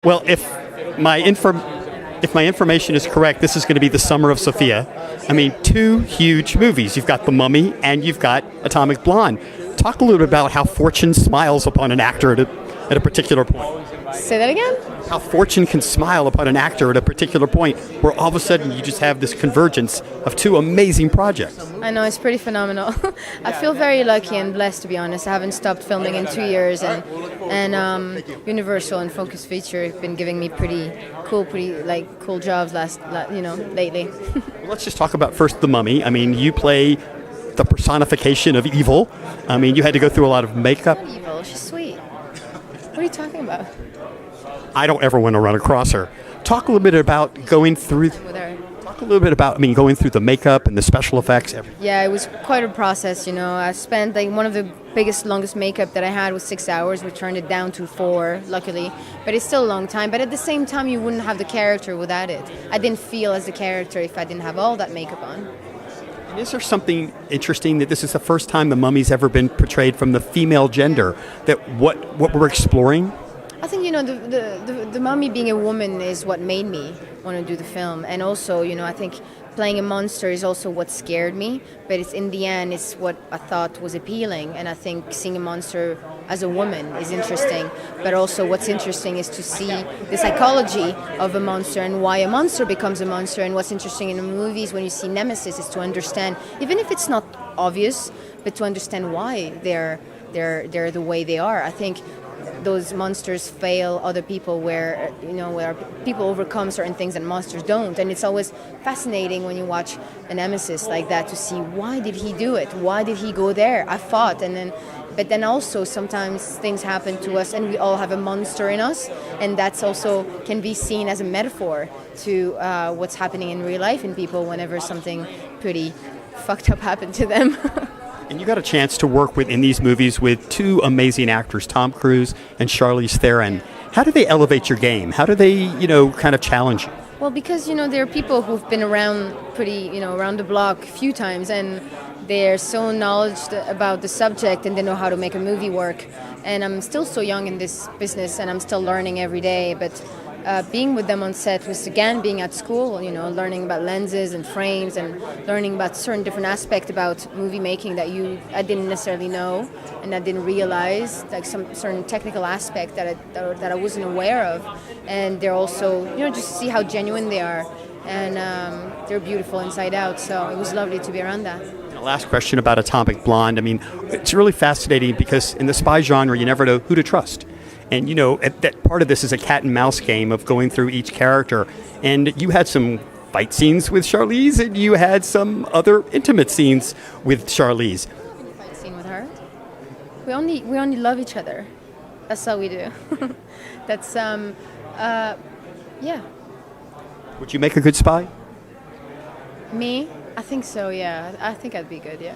Well, if my information is correct, this is going to be the summer of Sofia. I mean, two huge movies. You've got The Mummy and you've got Atomic Blonde. Talk a little bit about how fortune smiles upon an actor at a particular point. Say that again? How fortune can smile upon an actor at a particular point where all of a sudden you just have this convergence of two amazing projects. I know, it's pretty phenomenal. I feel very lucky and blessed, to be honest. I haven't stopped filming in 2 years, and Universal and Focus Feature have been giving me pretty cool jobs lately. Let's just talk about first The Mummy. I mean, you play the personification of evil. I mean, you had to go through a lot of makeup. Evil, she's sweet. What are you talking about? I don't ever want to run across her. Talk a little bit about going through. With her. Talk a little bit about, going through the makeup and the special effects. Everything. Yeah, it was quite a process, I spent one of the longest makeup that I had was 6 hours. We turned it down to 4, luckily. But it's still a long time. But at the same time, you wouldn't have the character without it. I didn't feel as the character if I didn't have all that makeup on. And is there something interesting that this is the first time the mummy's ever been portrayed from the female gender? That what we're exploring? I think, the mummy being a woman is what made me want to do the film. And also, I think playing a monster is also what scared me. But it's in the end, it's what I thought was appealing. And I think seeing a monster as a woman is interesting. But also what's interesting is to see the psychology of a monster and why a monster becomes a monster. And what's interesting in the movies when you see Nemesis is to understand, even if it's not obvious, but to understand why they're the way they are. I think those monsters fail other people where people overcome certain things that monsters don't. And it's always fascinating when you watch a Nemesis like that to see, why did he do it? Why did he go there? I fought. But then also sometimes things happen to us and we all have a monster in us. And that's also can be seen as a metaphor to what's happening in real life in people whenever something pretty fucked up happened to them. And you got a chance to work in these movies with two amazing actors, Tom Cruise and Charlize Theron. How do they elevate your game? How do they, kind of challenge you? Well, because, there are people who've been around around the block a few times, and they're so knowledgeable about the subject and they know how to make a movie work. And I'm still so young in this business and I'm still learning every day, but being with them on set was again being at school, learning about lenses and frames and learning about certain different aspects about movie making that I didn't necessarily know and I didn't realize, like some certain technical aspect that I wasn't aware of. And they're also, just see how genuine they are, and they're beautiful inside out. So it was lovely to be around that. The last question about Atomic Blonde. It's really fascinating because in the spy genre, you never know who to trust. And, that part of this is a cat and mouse game of going through each character. And you had some fight scenes with Charlize, and you had some other intimate scenes with Charlize. Fight scene with her. We only love each other. That's all we do. That's yeah. Would you make a good spy? Me? I think so. Yeah. I think I'd be good. Yeah.